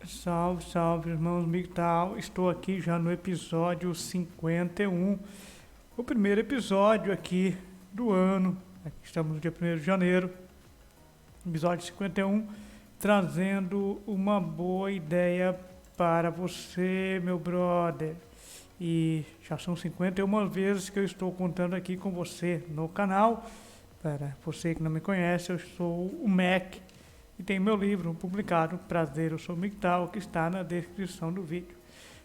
Salve, salve, irmãos Migtal. Estou aqui já no episódio 51, o primeiro episódio aqui do ano. Aqui estamos no dia 1º de janeiro, episódio 51, trazendo uma boa ideia para você, meu brother. E já são 51 vezes que eu estou contando aqui com você no canal. Para você que não me conhece, eu sou o Mac. E tem meu livro publicado, Prazer, eu sou Migtal, que está na descrição do vídeo.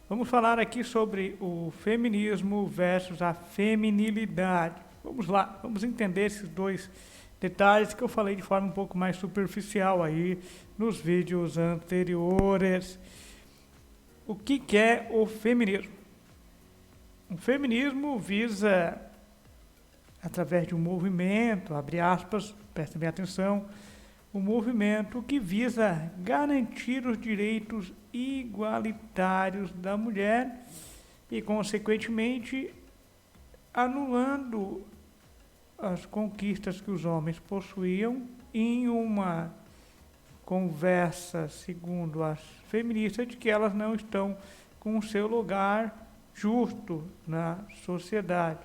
Vamos falar aqui sobre o feminismo versus a feminilidade. Vamos lá, vamos entender esses dois detalhes que eu falei de forma um pouco mais superficial aí nos vídeos anteriores. O que é o feminismo? O feminismo visa, através de um movimento, abre aspas, prestem bem atenção, um movimento que visa garantir os direitos igualitários da mulher e, consequentemente, anulando as conquistas que os homens possuíam em uma conversa, segundo as feministas, de que elas não estão com o seu lugar justo na sociedade.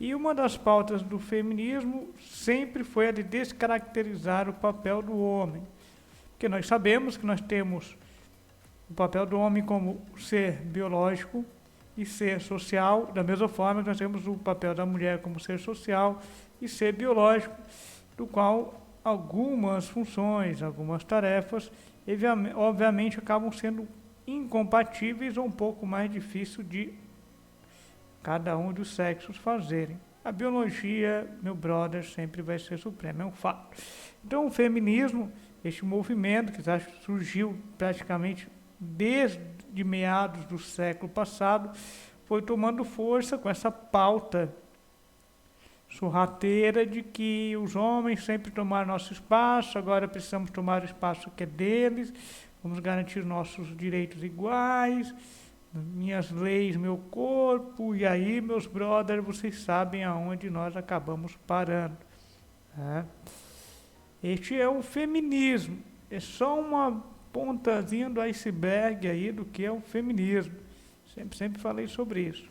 E uma das pautas do feminismo sempre foi a de descaracterizar o papel do homem. Porque nós sabemos que nós temos o papel do homem como ser biológico e ser social, da mesma forma que nós temos o papel da mulher como ser social e ser biológico, do qual algumas funções, algumas tarefas, obviamente acabam sendo incompatíveis ou um pouco mais difícil de cada um dos sexos fazerem. A biologia, meu brother, sempre vai ser suprema, é um fato. Então o feminismo, este movimento que surgiu praticamente desde meados do século passado, foi tomando força com essa pauta sorrateira de que os homens sempre tomaram nosso espaço, agora precisamos tomar o espaço que é deles, vamos garantir nossos direitos iguais, minhas leis, meu corpo, e aí, meus brothers, vocês sabem aonde nós acabamos parando. Né? Este é o feminismo, é só uma pontazinha do iceberg aí do que é o feminismo. Sempre falei sobre isso.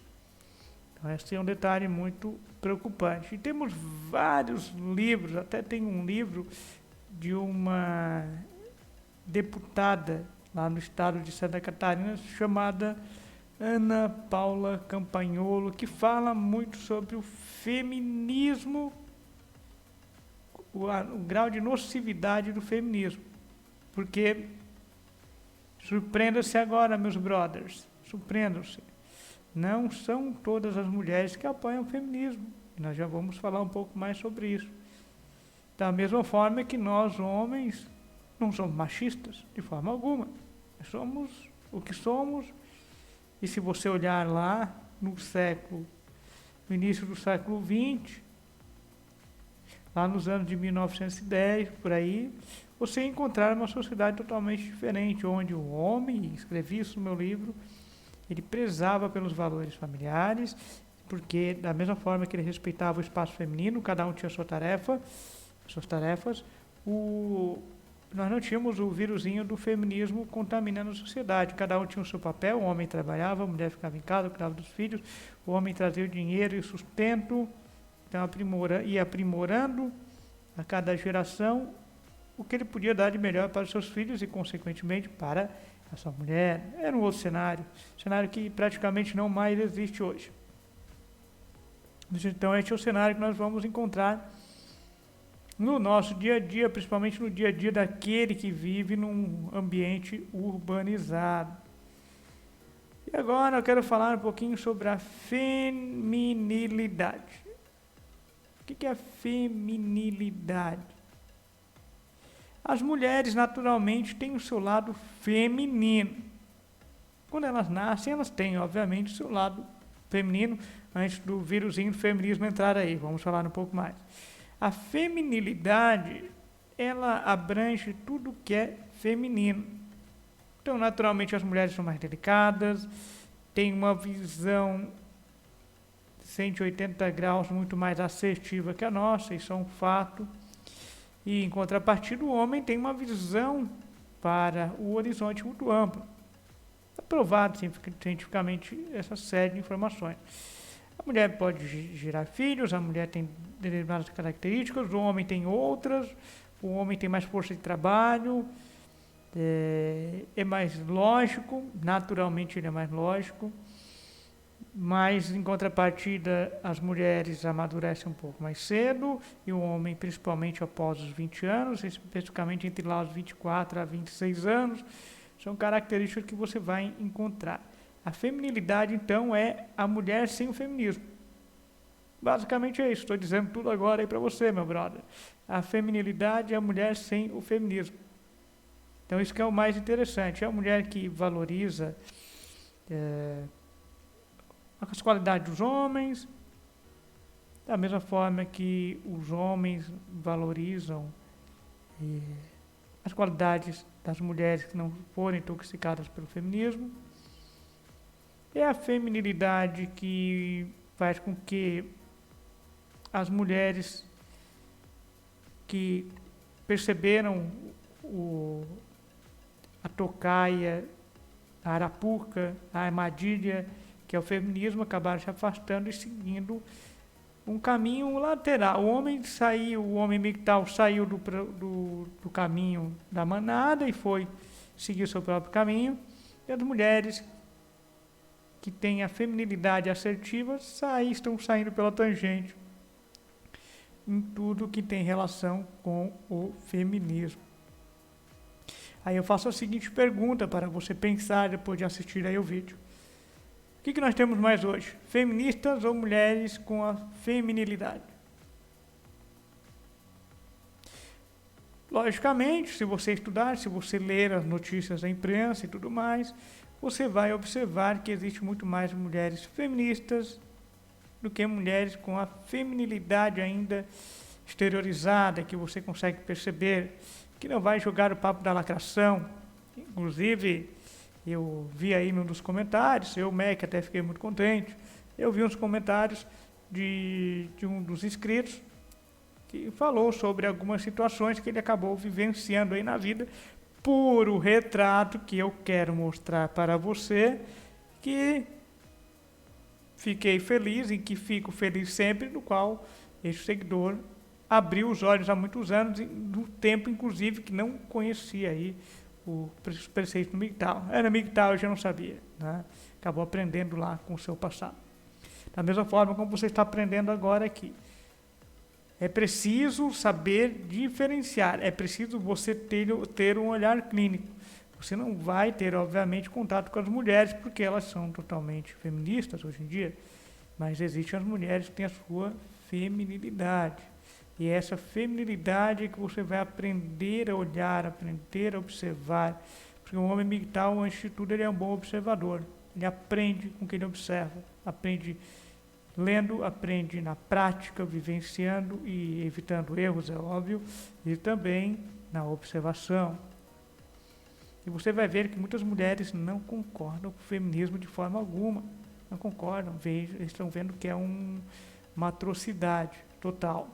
Então, esse é um detalhe muito preocupante. E temos vários livros, até tem um livro de uma deputada lá no estado de Santa Catarina, chamada Ana Paula Campagnolo, que fala muito sobre o feminismo, o grau de nocividade do feminismo. Porque, surpreenda-se agora, meus brothers, surpreendam-se, não são todas as mulheres que apoiam o feminismo. Nós já vamos falar um pouco mais sobre isso. Da mesma forma que nós, homens, não somos machistas, de forma alguma. Somos o que somos, e se você olhar lá no início do século XX, lá nos anos de 1910, por aí, você encontrar uma sociedade totalmente diferente, onde o homem, escrevi isso no meu livro, ele prezava pelos valores familiares, porque da mesma forma que ele respeitava o espaço feminino, cada um tinha suas tarefas, nós não tínhamos o vírusinho do feminismo contaminando a sociedade. Cada um tinha o seu papel, o homem trabalhava, a mulher ficava em casa, cuidava dos filhos, o homem trazia o dinheiro e o sustento, então ia aprimorando a cada geração o que ele podia dar de melhor para os seus filhos e, consequentemente, para a sua mulher. Era um outro cenário que praticamente não mais existe hoje. Então, este é o cenário que nós vamos encontrar no nosso dia a dia, principalmente no dia a dia daquele que vive num ambiente urbanizado. E agora eu quero falar um pouquinho sobre a feminilidade. O que é a feminilidade? As mulheres, naturalmente, têm o seu lado feminino. Quando elas nascem, elas têm, obviamente, o seu lado feminino, antes do vírusinho do feminismo entrar aí. Vamos falar um pouco mais. A feminilidade, ela abrange tudo que é feminino. Então, naturalmente, as mulheres são mais delicadas, têm uma visão 180 graus muito mais assertiva que a nossa, isso é um fato. E, em contrapartida, o homem tem uma visão para o horizonte muito amplo. Aprovado cientificamente essa série de informações. A mulher pode gerar filhos, a mulher tem determinadas características, o homem tem outras, o homem tem mais força de trabalho, é mais lógico, naturalmente ele é mais lógico, mas em contrapartida as mulheres amadurecem um pouco mais cedo e o homem principalmente após os 20 anos, especificamente entre lá os 24 a 26 anos, são características que você vai encontrar. A feminilidade, então, é a mulher sem o feminismo. Basicamente é isso. Estou dizendo tudo agora aí para você, meu brother. A feminilidade é a mulher sem o feminismo. Então, isso que é o mais interessante. É a mulher que valoriza as qualidades dos homens, da mesma forma que os homens valorizam as qualidades das mulheres que não forem intoxicadas pelo feminismo. É a feminilidade que faz com que as mulheres que perceberam a tocaia, a arapuca, a armadilha, que é o feminismo, acabaram se afastando e seguindo um caminho lateral. O homem MGTOW saiu do caminho da manada e foi seguir o seu próprio caminho, e as mulheres que têm a feminilidade assertiva estão saindo pela tangente em tudo que tem relação com o feminismo. Aí eu faço a seguinte pergunta para você pensar depois de assistir aí o vídeo. O que nós temos mais hoje? Feministas ou mulheres com a feminilidade? Logicamente, se você estudar, se você ler as notícias da imprensa e tudo mais, você vai observar que existe muito mais mulheres feministas do que mulheres com a feminilidade ainda exteriorizada, que você consegue perceber, que não vai jogar o papo da lacração. Inclusive, eu vi aí num dos comentários, eu, Mac, até fiquei muito contente, eu vi uns comentários de um dos inscritos que falou sobre algumas situações que ele acabou vivenciando aí na vida, por o retrato que eu quero mostrar para você, que fiquei feliz e que fico feliz sempre, no qual esse seguidor abriu os olhos há muitos anos, no tempo inclusive que não conhecia aí os preceitos do MGTOW. Era MGTOW, eu já não sabia, né? Acabou aprendendo lá com o seu passado. Da mesma forma como você está aprendendo agora aqui. É preciso saber diferenciar, é preciso você ter um olhar clínico. Você não vai ter, obviamente, contato com as mulheres, porque elas são totalmente feministas hoje em dia, mas existem as mulheres que têm a sua feminilidade. E é essa feminilidade que você vai aprender a olhar, aprender a observar, porque o homem MGTOW, antes de tudo, ele é um bom observador. Ele aprende com o que ele observa, aprende lendo, aprende na prática, vivenciando e evitando erros, é óbvio, e também na observação. E você vai ver que muitas mulheres não concordam com o feminismo de forma alguma. Não concordam, estão vendo que é uma atrocidade total.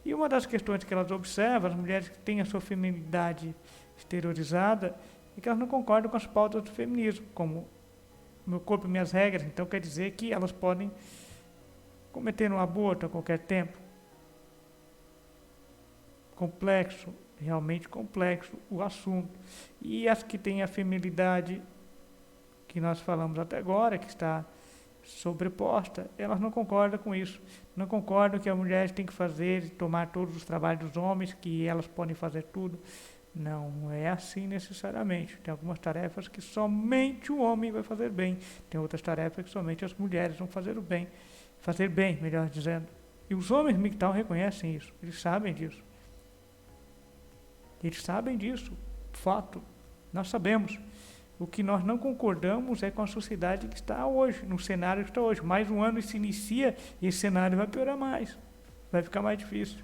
E uma das questões que elas observam, as mulheres que têm a sua feminilidade exteriorizada, é que elas não concordam com as pautas do feminismo, como meu corpo e minhas regras. Então quer dizer que elas podem cometer um aborto a qualquer tempo. Complexo, realmente complexo o assunto. E as que têm a feminilidade que nós falamos até agora, que está sobreposta, elas não concordam com isso. Não concordam que a mulher tem que fazer, tomar todos os trabalhos dos homens, que elas podem fazer tudo. Não é assim necessariamente. Tem algumas tarefas que somente o homem vai fazer bem. Tem outras tarefas que somente as mulheres vão fazer bem. Fazer bem, melhor dizendo. E os homens MGTOW reconhecem isso. Eles sabem disso. Eles sabem disso. Fato. Nós sabemos. O que nós não concordamos é com a sociedade que está hoje, no cenário que está hoje. Mais um ano se inicia e esse cenário vai piorar mais. Vai ficar mais difícil.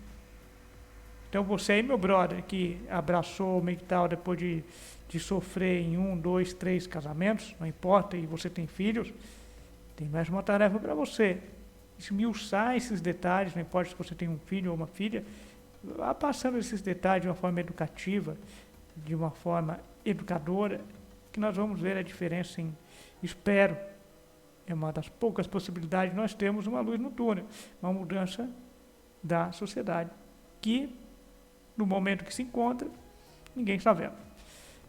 Então você aí, meu brother, que abraçou o MGTOW depois de sofrer em 1, 2, 3 casamentos, não importa, e você tem filhos, tem mais uma tarefa para você. Esmiuçar esses detalhes, não importa se você tem um filho ou uma filha, vá passando esses detalhes de uma forma educativa, de uma forma educadora, que nós vamos ver a diferença espero, é uma das poucas possibilidades, nós temos uma luz no túnel, uma mudança da sociedade, que no momento que se encontra, ninguém está vendo.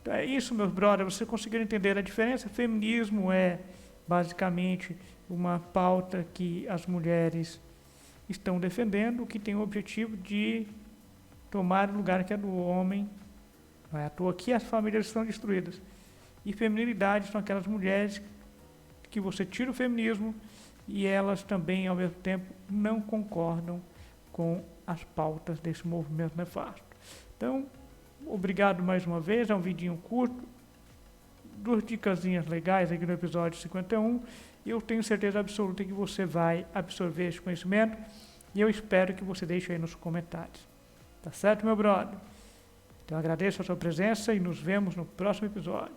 Então é isso, meus brothers, você conseguiram entender a diferença? Feminismo é basicamente uma pauta que as mulheres estão defendendo, que tem o objetivo de tomar o lugar que é do homem. Não é à toa que as famílias estão destruídas. E feminilidade são aquelas mulheres que você tira o feminismo e elas também, ao mesmo tempo, não concordam com as pautas desse movimento nefasto. Então, obrigado mais uma vez, é um vidinho curto, 2 dicasinhas legais aqui no episódio 51, e eu tenho certeza absoluta que você vai absorver esse conhecimento, e eu espero que você deixe aí nos comentários. Tá certo, meu brother? Então, agradeço a sua presença e nos vemos no próximo episódio.